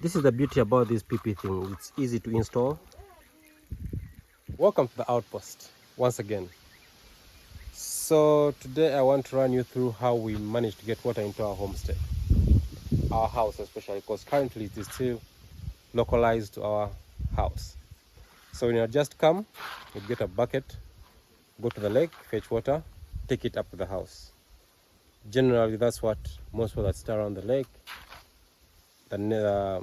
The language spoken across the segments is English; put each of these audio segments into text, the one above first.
This is the beauty about this PP thing. It's easy to install. Welcome to the outpost once again. So today I want to run you through how we managed to get water into our homestead, our house especially, because currently it is still localized to our house. So when you just come, you get a bucket, go to the lake, fetch water, take it up to the house. Generally, that's what most people that stay around the lake, the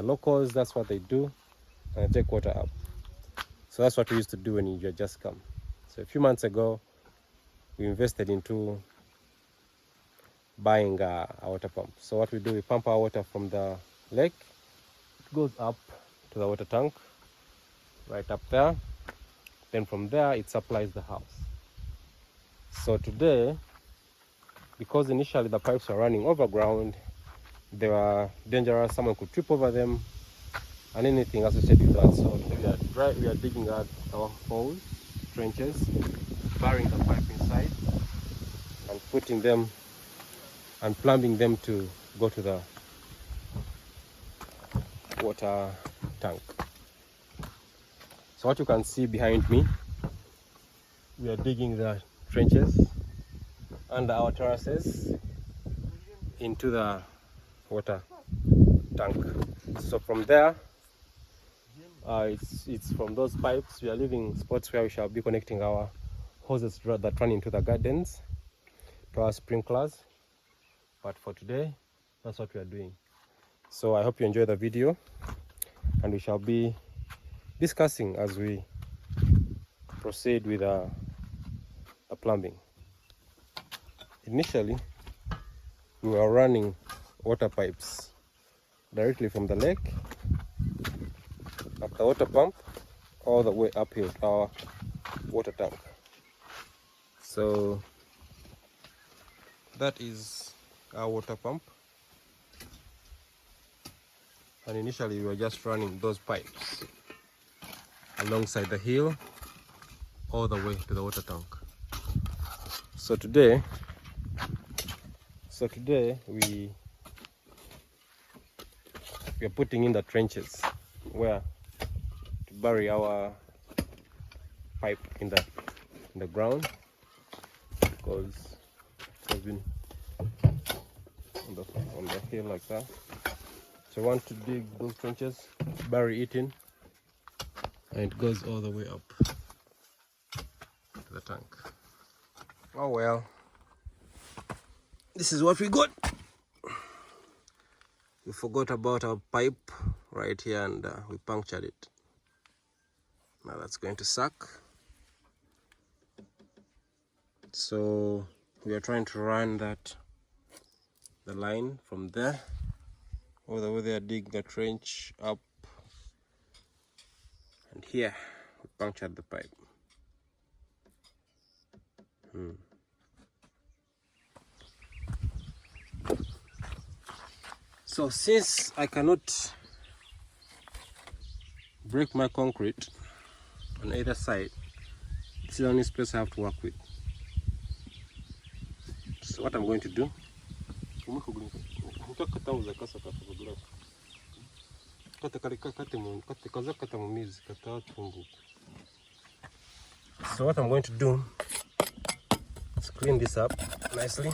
locals, that's what they do, and they take water up. So that's what we used to do when you just come. So a few months ago, we invested into buying a water pump. So what we do, we pump our water from the lake. It goes up to the water tank, right up there. Then from there, it supplies the house. So today, because initially the pipes were running overground, they were dangerous, someone could trip over them, and anything associated with that. So we are digging out our holes, trenches, burying the pipe inside, and putting them and plumbing them to go to the water tank. So what you can see behind me, we are digging the trenches under our terraces into the water tank. So from there, it's from those pipes we are leaving spots where we shall be connecting our hoses that run into the gardens to our sprinklers. But for today, that's what we are doing. So I hope you enjoy the video, and we shall be discussing as we proceed with the plumbing. Initially, we were running water pipes directly from the lake up the water pump all the way up here to our water tank. So that is our water pump, and initially we were just running those pipes alongside the hill all the way to the water tank. So today we are putting in the trenches where to bury our pipe in the ground, because it has been on the hill like that. So I want to dig those trenches, bury it in, and it goes all the way up to the tank. Oh well, this is what we got. We forgot about our pipe right here, and we punctured it. Now that's going to suck. So we are trying to run the line from there all the way there, dig the trench up, and here we punctured the pipe. So since I cannot break my concrete on either side, this is the only space I have to work with. So what I'm going to do, is clean this up nicely.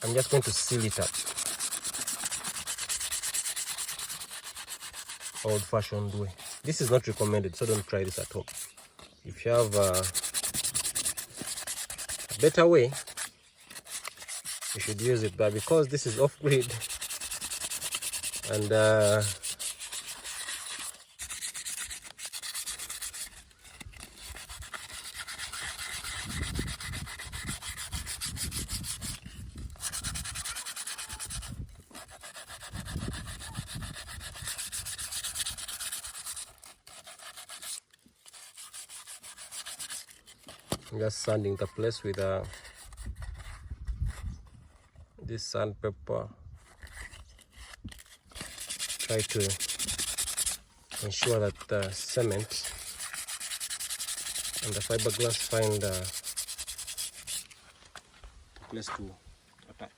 I'm just going to seal it up, old-fashioned way. This is not recommended, so don't try this at home. If you have a better way, you should use it. But because this is off-grid, and I'm just sanding the place with this sandpaper. Try to ensure that the cement and the fiberglass find a place to attach.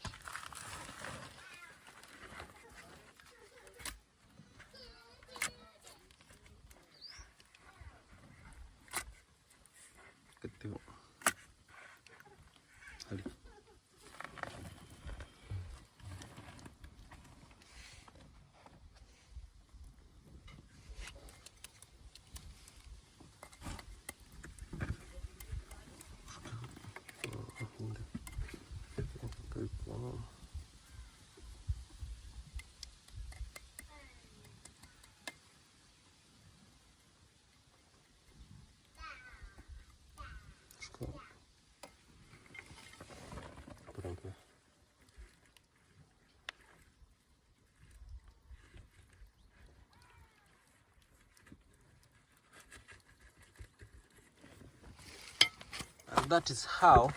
And that is how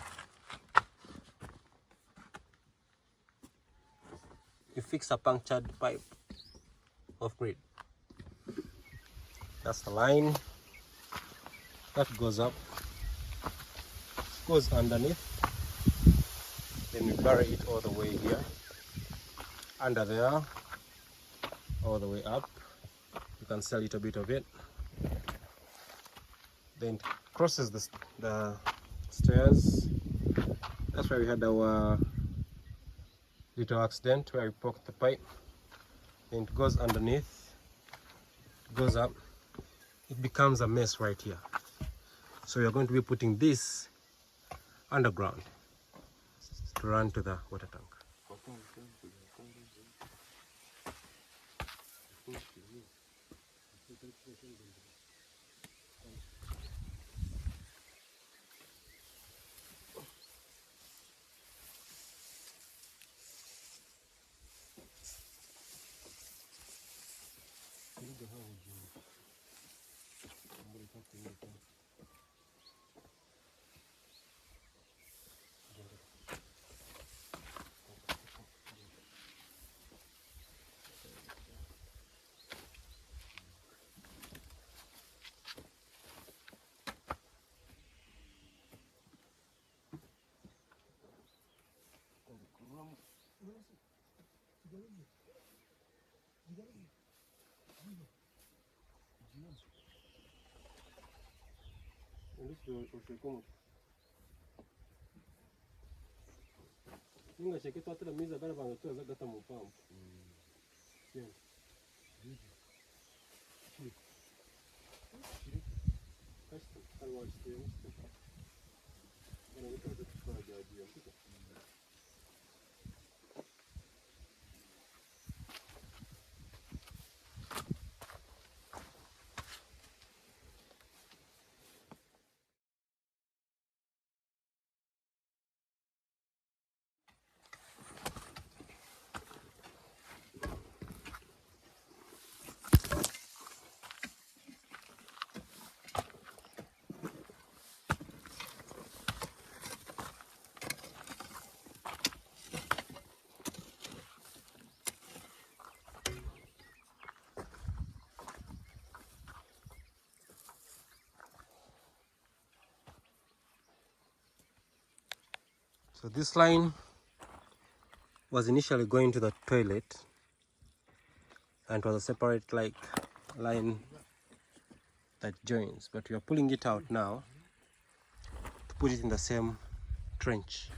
you fix a punctured pipe off grid. That's the line that goes up, goes underneath, then we bury it all the way here, under there, all the way up. You can see a little bit of it. Then it crosses the stairs. That's why we had our little accident where we poked the pipe. Then it goes underneath, goes up. It becomes a mess right here. So we are going to be putting this underground to run to the water tank. So this line was initially going to the toilet, and it was a separate like line that joins, but we are pulling it out now to put it in the same trench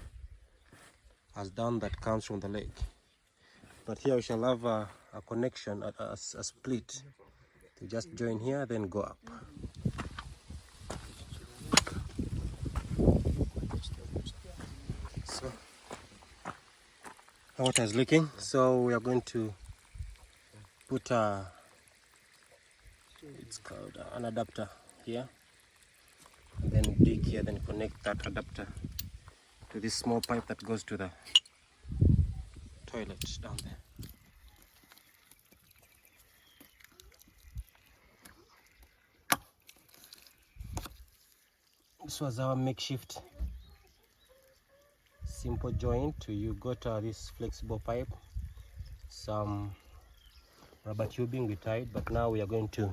as down that comes from the lake. But here we shall have a connection, a split to just join here, then go up. So the water is leaking, so we are going to put it's called an adapter here, and then dig here, then connect that adapter to this small pipe that goes to the toilet down there. This was our makeshift simple joint. You got this flexible pipe, some rubber tubing we tied, but now we are going to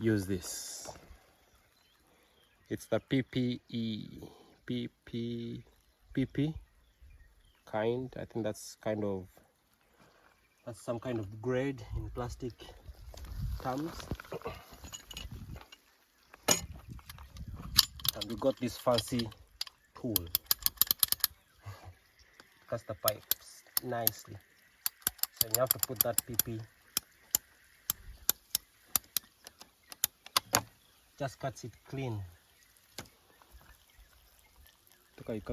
use this. It's the PP kind. I think that's some kind of grade in plastic terms. And we got this fancy tool to cast the pipes nicely. So you have to put that PP. Just cuts it clean. Then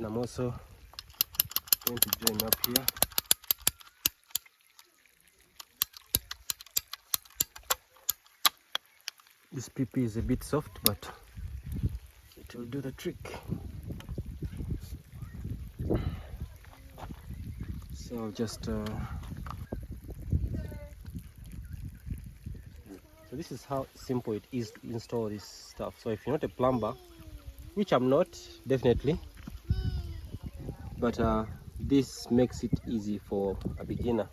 I'm also going to join up here. This PP is a bit soft, but it will do the trick. So just so this is how simple it is to install this stuff. So if you're not a plumber, which I'm not, definitely, but this makes it easy for a beginner.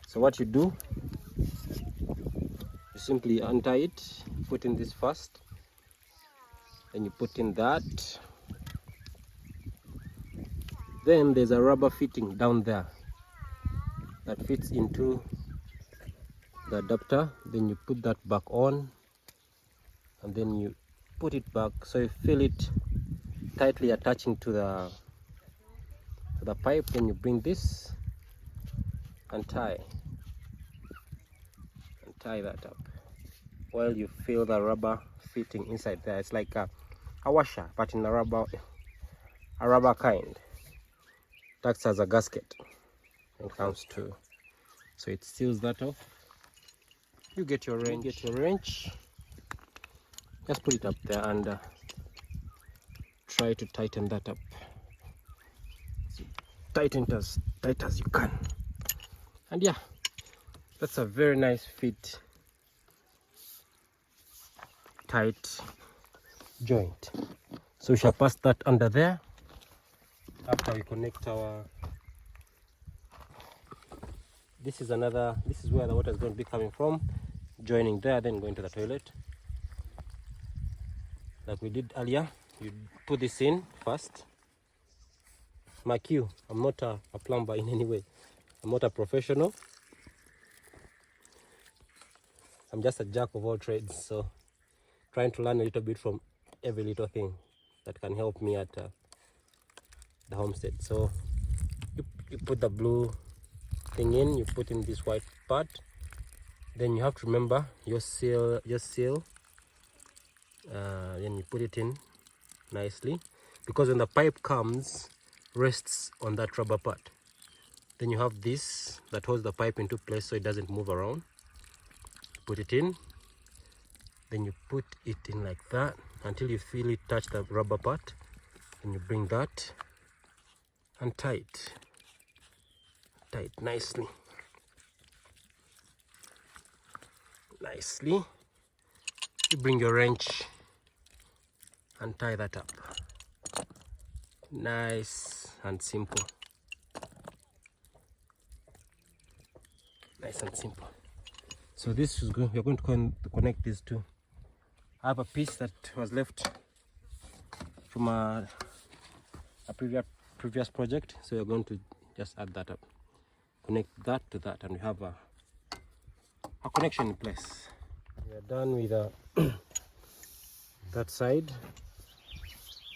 So what you do, you simply untie it, put in this first, then you put in that. Then there's a rubber fitting down there that fits into the adapter. Then you put that back on, and then you put it back so you feel it tightly attaching to the pipe. Then you bring this and tie that up while you feel the rubber fitting inside there. It's like a washer, but in a rubber kind. It acts as a gasket when it comes to, so it seals that off. You get your wrench, just put it up there and try to tighten that up. So tighten it as tight as you can, and yeah, that's a very nice fit, tight joint. So we shall pass that under there after we connect our, this is where the water is going to be coming from, joining there, then going to the toilet like we did earlier. You put this in first. My cue, I'm not a plumber in any way, I'm not a professional, I'm just a jack of all trades, so trying to learn a little bit from every little thing that can help me at the homestead. So you put the blue thing in, you put in this white part, then you have to remember your seal, then you put it in nicely, because when the pipe comes, rests on that rubber part. Then you have this that holds the pipe into place so it doesn't move around. Put it in, then you put it in like that until you feel it touch the rubber part. Then you bring that and tie it nicely. You bring your wrench and tie that up. Nice and simple. So this is we're going to connect these two. I have a piece that was left from a previous project, so we're going to just add that up, connect that to that, and we have a connection in place. We are done with that side.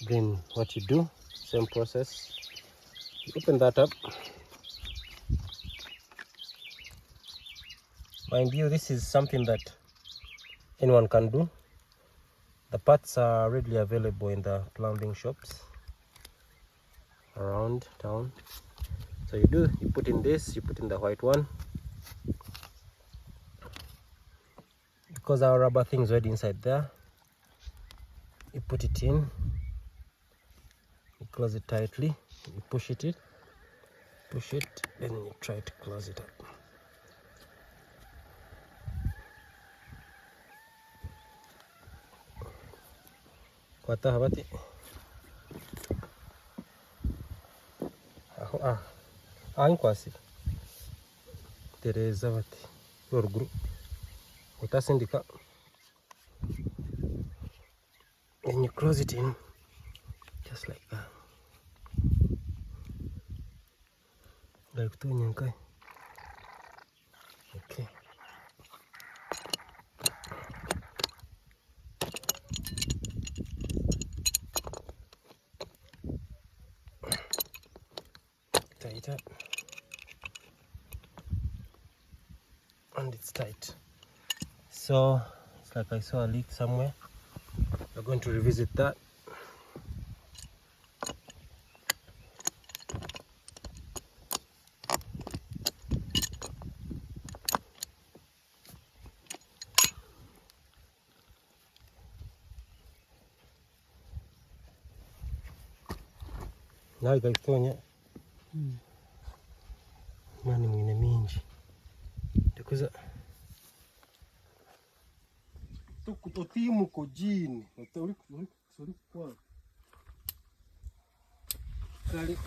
Then what you do, same process, you open that up. Mind you, this is something that anyone can do. The parts are readily available in the plumbing shops around town. So you put in this, you put in the white one. Because our rubber thing is already inside there, you put it in, you close it tightly, you push it, and you try to close it up. Kuata habati. Inquasi. tereza bati oruguru utasindika. And you close it in just like that. Like okay. Tight up. And it's tight. So it's like I saw a leak somewhere. We're going to revisit that. Now guys, Tonya. Mani mwine minji. Tukuza. Tukutotimu kojini. Sorry kwa. Kali.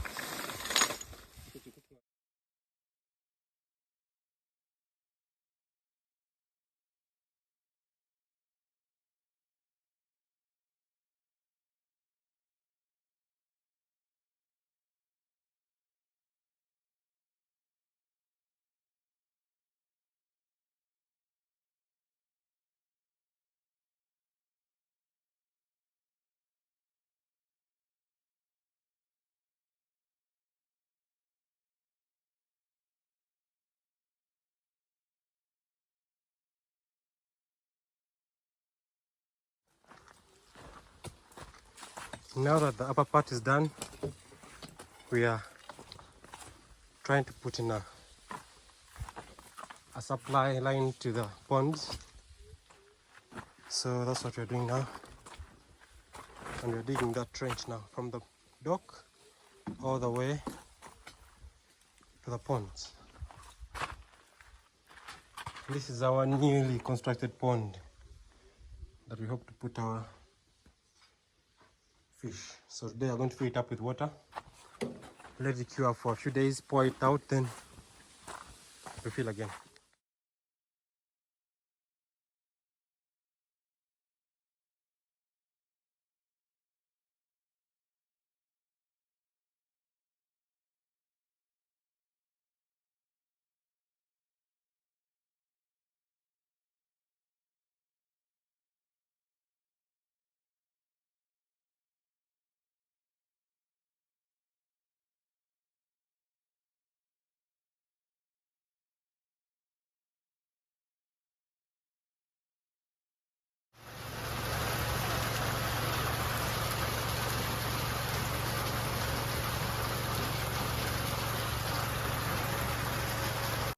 Now that the upper part is done, we are trying to put in a supply line to the ponds. So that's what we're doing now. And we're digging that trench now from the dock all the way to the ponds. This is our newly constructed pond that we hope to put our fish. So today we're going to fill it up with water, let it cure for a few days, pour it out, then refill again.